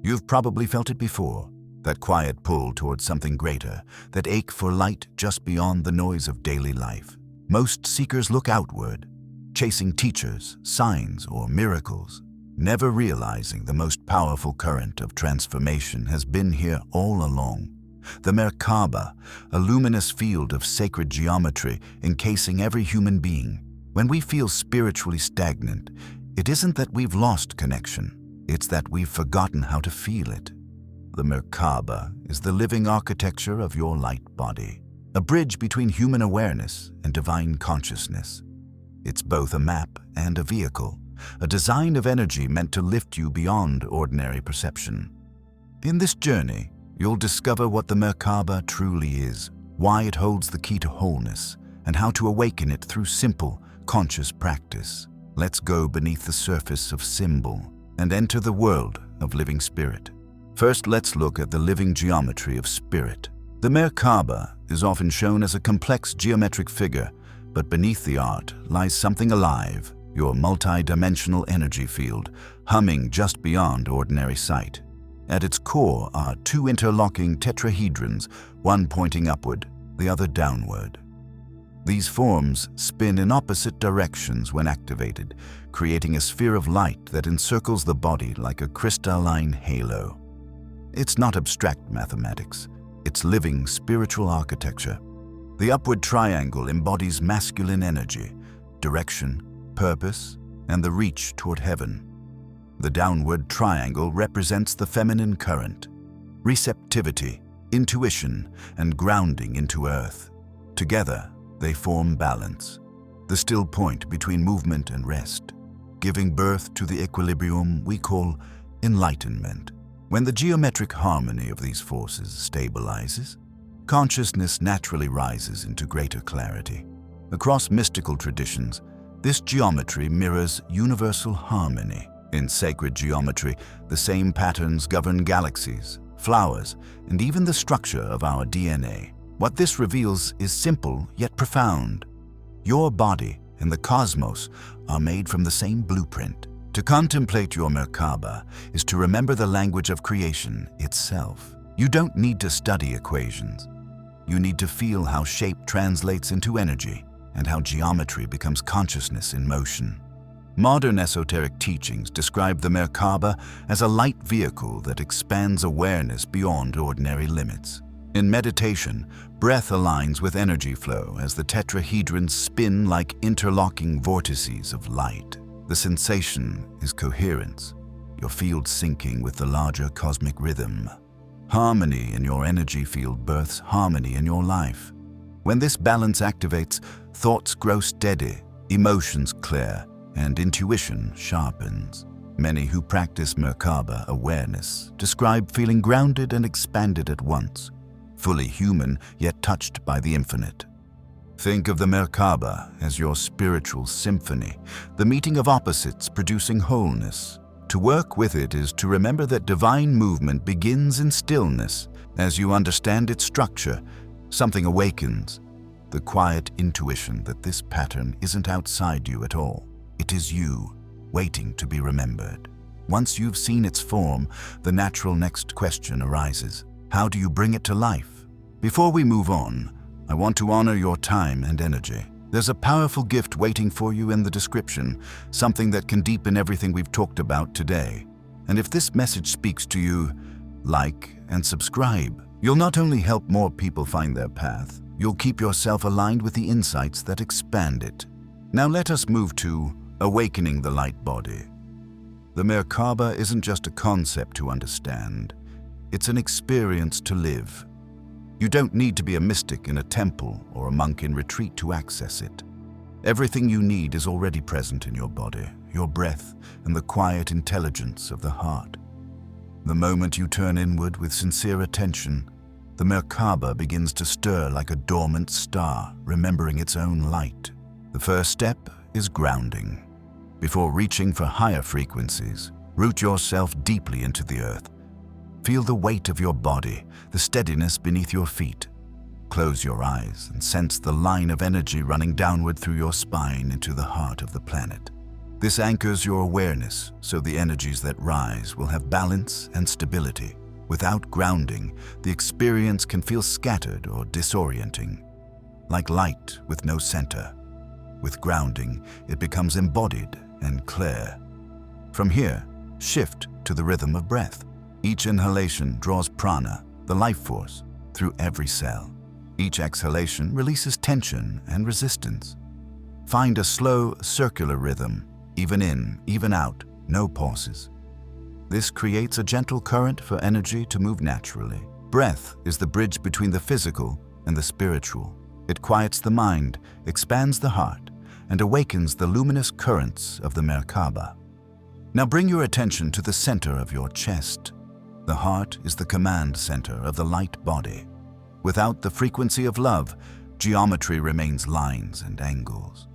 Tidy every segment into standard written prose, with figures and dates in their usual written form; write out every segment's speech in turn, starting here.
You've probably felt it before, that quiet pull towards something greater, that ache for light just beyond the noise of daily life. Most seekers look outward, chasing teachers, signs, or miracles, never realizing the most powerful current of transformation has been here all along. The Merkaba, a luminous field of sacred geometry encasing every human being. When we feel spiritually stagnant, it isn't that we've lost connection, it's that we've forgotten how to feel it. The Merkaba is the living architecture of your light body, a bridge between human awareness and divine consciousness. It's both a map and a vehicle, a design of energy meant to lift you beyond ordinary perception. In this journey, you'll discover what the Merkaba truly is, why it holds the key to wholeness, and how to awaken it through simple, conscious practice. Let's go beneath the surface of symbol and enter the world of living spirit. First, let's look at the living geometry of spirit. The Merkaba is often shown as a complex geometric figure, but beneath the art lies something alive, your multi-dimensional energy field, humming just beyond ordinary sight. At its core are two interlocking tetrahedrons, one pointing upward, the other downward. These forms spin in opposite directions when activated, creating a sphere of light that encircles the body like a crystalline halo. It's not abstract mathematics, it's living spiritual architecture. The upward triangle embodies masculine energy, direction, purpose, and the reach toward heaven. The downward triangle represents the feminine current, receptivity, intuition, and grounding into earth. Together, they form balance, the still point between movement and rest, giving birth to the equilibrium we call enlightenment. When the geometric harmony of these forces stabilizes, consciousness naturally rises into greater clarity. Across mystical traditions, this geometry mirrors universal harmony. In sacred geometry, the same patterns govern galaxies, flowers, and even the structure of our DNA. What this reveals is simple yet profound. Your body and the cosmos are made from the same blueprint. To contemplate your Merkaba is to remember the language of creation itself. You don't need to study equations. You need to feel how shape translates into energy and how geometry becomes consciousness in motion. Modern esoteric teachings describe the Merkaba as a light vehicle that expands awareness beyond ordinary limits. In meditation, breath aligns with energy flow as the tetrahedrons spin like interlocking vortices of light. The sensation is coherence, your field syncing with the larger cosmic rhythm. Harmony in your energy field births harmony in your life. When this balance activates, thoughts grow steady, emotions clear, and intuition sharpens. Many who practice Merkaba awareness describe feeling grounded and expanded at once, fully human yet touched by the infinite. Think of the Merkaba as your spiritual symphony, the meeting of opposites producing wholeness. To work with it is to remember that divine movement begins in stillness. As you understand its structure, something awakens, the quiet intuition that this pattern isn't outside you at all. It is you, waiting to be remembered. Once you've seen its form, the natural next question arises. How do you bring it to life? Before we move on, I want to honor your time and energy. There's a powerful gift waiting for you in the description, something that can deepen everything we've talked about today. And if this message speaks to you, like and subscribe. You'll not only help more people find their path, you'll keep yourself aligned with the insights that expand it. Now let us move to awakening the light body. The Merkaba isn't just a concept to understand, it's an experience to live. You don't need to be a mystic in a temple or a monk in retreat to access it. Everything you need is already present in your body, your breath, and the quiet intelligence of the heart. The moment you turn inward with sincere attention, the Merkaba begins to stir like a dormant star, remembering its own light. The first step is grounding. Before reaching for higher frequencies, root yourself deeply into the earth. Feel the weight of your body, the steadiness beneath your feet. Close your eyes and sense the line of energy running downward through your spine into the heart of the planet. This anchors your awareness so the energies that rise will have balance and stability. Without grounding, the experience can feel scattered or disorienting, like light with no center. With grounding, it becomes embodied and clear. From here, shift to the rhythm of breath. Each inhalation draws prana, the life force, through every cell. Each exhalation releases tension and resistance. Find a slow, circular rhythm, even in, even out, no pauses. This creates a gentle current for energy to move naturally. Breath is the bridge between the physical and the spiritual. It quiets the mind, expands the heart, and awakens the luminous currents of the Merkaba. Now bring your attention to the center of your chest. The heart is the command center of the light body. Without the frequency of love, geometry remains lines and angles.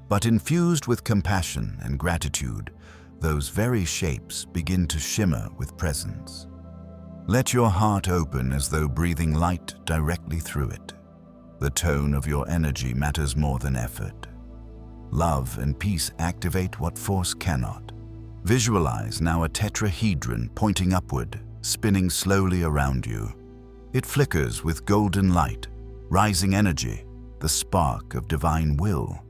But infused with compassion and gratitude, those very shapes begin to shimmer with presence. Let your heart open as though breathing light directly through it. The tone of your energy matters more than effort. Love and peace activate what force cannot. Visualize now a tetrahedron pointing upward, spinning slowly around you. It flickers with golden light, rising energy, the spark of divine will.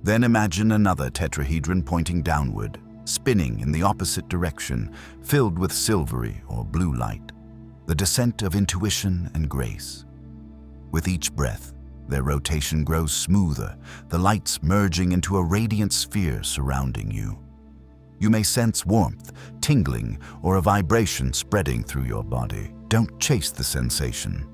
Then imagine another tetrahedron pointing downward, spinning in the opposite direction, filled with silvery or blue light, the descent of intuition and grace. With each breath, their rotation grows smoother, the lights merging into a radiant sphere surrounding you. You may sense warmth, tingling, or a vibration spreading through your body. Don't chase the sensation.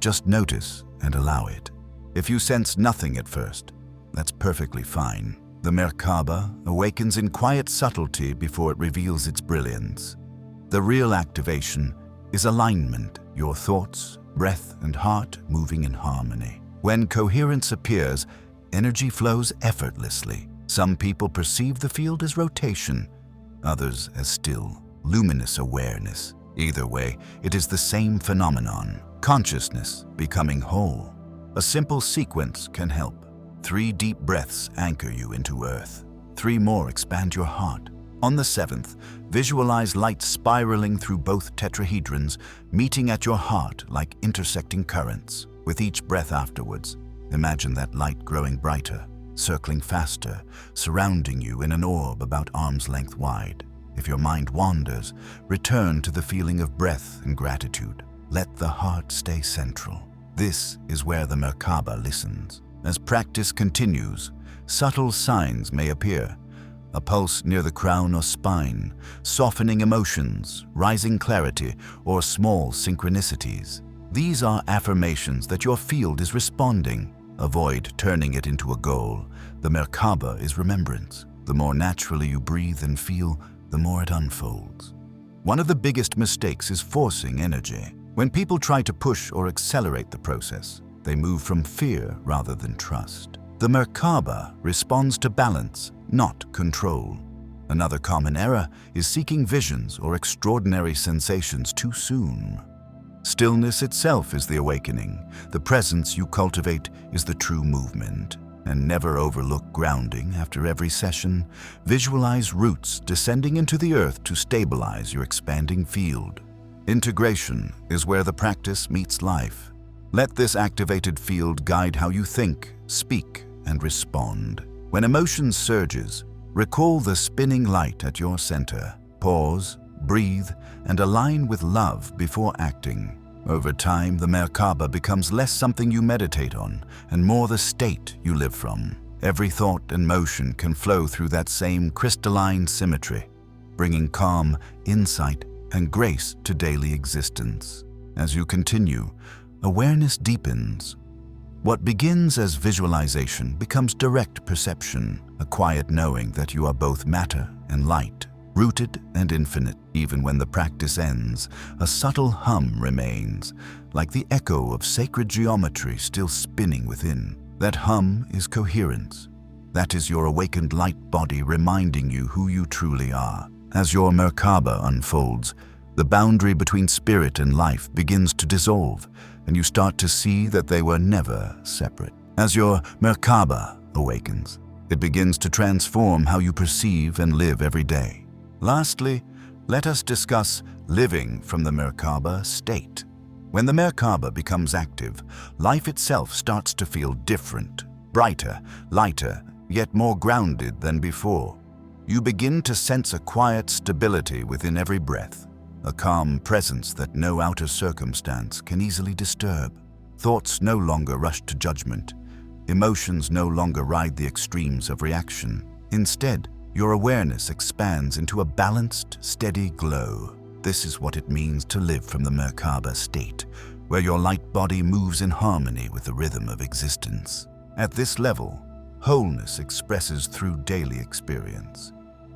Just notice and allow it. If you sense nothing at first, that's perfectly fine. The Merkaba awakens in quiet subtlety before it reveals its brilliance. The real activation is alignment, your thoughts, breath, and heart moving in harmony. When coherence appears, energy flows effortlessly. Some people perceive the field as rotation, others as still, luminous awareness. Either way, it is the same phenomenon, consciousness becoming whole. A simple sequence can help. 3 deep breaths anchor you into earth. 3 more expand your heart. On the 7th, visualize light spiraling through both tetrahedrons, meeting at your heart like intersecting currents. With each breath afterwards, imagine that light growing brighter, circling faster, surrounding you in an orb about arm's length wide. If your mind wanders, return to the feeling of breath and gratitude. Let the heart stay central. This is where the Merkaba listens. As practice continues, subtle signs may appear. A pulse near the crown or spine, softening emotions, rising clarity, or small synchronicities. These are affirmations that your field is responding. Avoid turning it into a goal. The Merkaba is remembrance. The more naturally you breathe and feel, the more it unfolds. One of the biggest mistakes is forcing energy. When people try to push or accelerate the process, they move from fear rather than trust. The Merkaba responds to balance, not control. Another common error is seeking visions or extraordinary sensations too soon. Stillness itself is the awakening. The presence you cultivate is the true movement. And never overlook grounding after every session. Visualize roots descending into the earth to stabilize your expanding field. Integration is where the practice meets life. Let this activated field guide how you think, speak, and respond. When emotion surges, recall the spinning light at your center. Pause, breathe, and align with love before acting. Over time, the Merkaba becomes less something you meditate on and more the state you live from. Every thought and motion can flow through that same crystalline symmetry, bringing calm, insight, and grace to daily existence. As you continue, awareness deepens. What begins as visualization becomes direct perception, a quiet knowing that you are both matter and light, rooted and infinite. Even when the practice ends, a subtle hum remains, like the echo of sacred geometry still spinning within. That hum is coherence. That is your awakened light body reminding you who you truly are. As your Merkaba unfolds, the boundary between spirit and life begins to dissolve, and you start to see that they were never separate. As your Merkaba awakens, It begins to transform how you perceive and live every day. Lastly, let us discuss living from the Merkaba state. When the Merkaba becomes active, life itself starts to feel different, brighter, lighter, yet more grounded than before. You begin to sense a quiet stability within every breath, a calm presence that no outer circumstance can easily disturb. Thoughts no longer rush to judgment. Emotions no longer ride the extremes of reaction. Instead, your awareness expands into a balanced, steady glow. This is what it means to live from the Merkaba state, where your light body moves in harmony with the rhythm of existence. At this level, wholeness expresses through daily experience.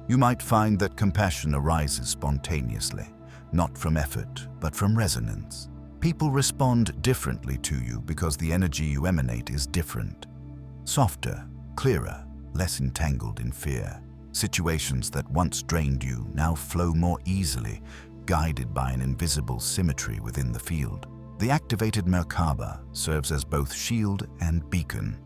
You might find that compassion arises spontaneously, not from effort, but from resonance. People respond differently to you because the energy you emanate is different. Softer, clearer, less entangled in fear. Situations that once drained you now flow more easily, guided by an invisible symmetry within the field. The activated Merkaba serves as both shield and beacon.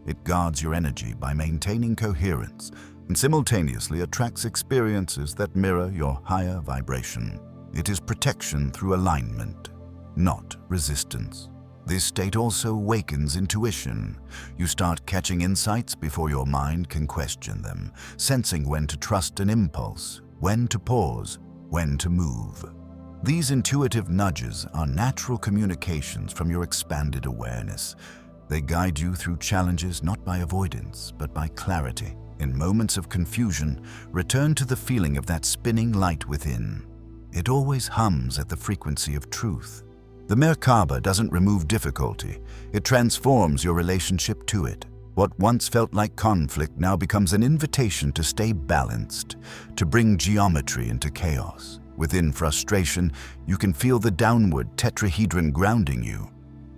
It guards your energy by maintaining coherence and simultaneously attracts experiences that mirror your higher vibration. It is protection through alignment, not resistance. This state also awakens intuition. You start catching insights before your mind can question them, sensing when to trust an impulse, when to pause, when to move. These intuitive nudges are natural communications from your expanded awareness. They guide you through challenges not by avoidance, but by clarity. In moments of confusion, return to the feeling of that spinning light within. It always hums at the frequency of truth. The Merkaba doesn't remove difficulty. It transforms your relationship to it. What once felt like conflict now becomes an invitation to stay balanced, to bring geometry into chaos. Within frustration, you can feel the downward tetrahedron grounding you.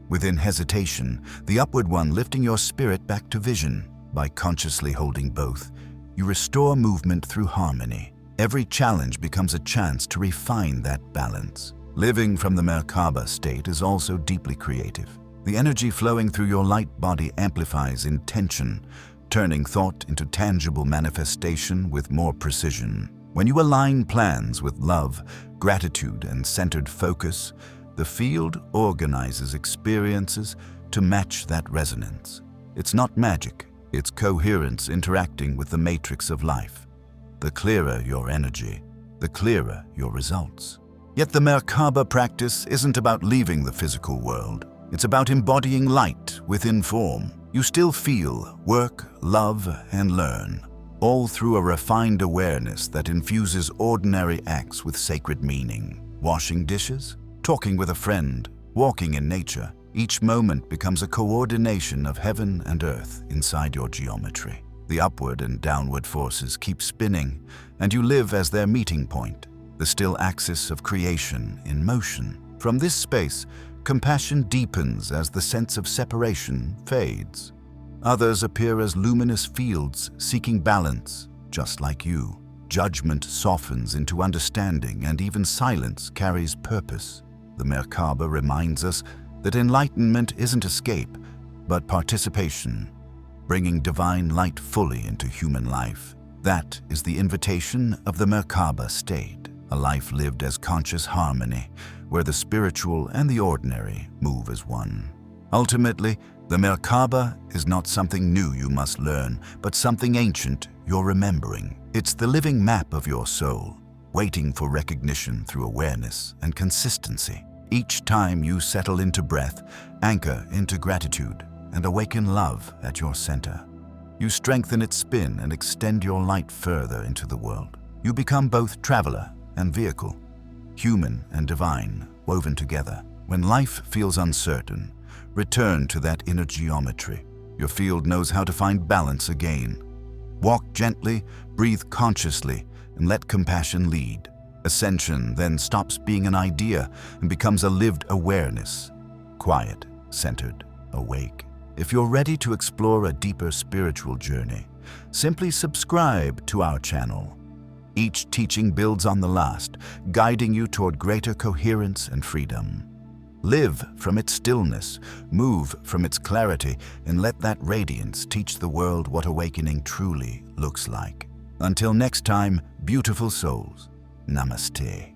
Within hesitation, the upward one lifting your spirit back to vision. By consciously holding both, you restore movement through harmony. Every challenge becomes a chance to refine that balance. Living from the Merkaba state is also deeply creative. The energy flowing through your light body amplifies intention, turning thought into tangible manifestation with more precision. When you align plans with love, gratitude, and centered focus, the field organizes experiences to match that resonance. It's not magic, it's coherence interacting with the matrix of life. The clearer your energy, the clearer your results. Yet the Merkaba practice isn't about leaving the physical world. It's about embodying light within form. You still feel, work, love, and learn, all through a refined awareness that infuses ordinary acts with sacred meaning. Washing dishes, talking with a friend, walking in nature, each moment becomes a coordination of heaven and earth inside your geometry. The upward and downward forces keep spinning, and you live as their meeting point, the still axis of creation in motion. From this space, compassion deepens as the sense of separation fades. Others appear as luminous fields seeking balance, just like you. Judgment softens into understanding, and even silence carries purpose. The Merkaba reminds us that enlightenment isn't escape, but participation, bringing divine light fully into human life. That is the invitation of the Merkaba state, a life lived as conscious harmony, where the spiritual and the ordinary move as one. Ultimately, the Merkaba is not something new you must learn, but something ancient you're remembering. It's the living map of your soul, waiting for recognition through awareness and consistency. Each time you settle into breath, anchor into gratitude, and awaken love at your center, you strengthen its spin and extend your light further into the world. You become both traveler and vehicle, human and divine, woven together. When life feels uncertain, return to that inner geometry. Your field knows how to find balance again. Walk gently, breathe consciously, and let compassion lead. Ascension then stops being an idea and becomes a lived awareness, quiet, centered, awake. If you're ready to explore a deeper spiritual journey, simply subscribe to our channel. Each teaching builds on the last, guiding you toward greater coherence and freedom. Live from its stillness, move from its clarity, and let that radiance teach the world what awakening truly looks like. Until next time, beautiful souls, namaste.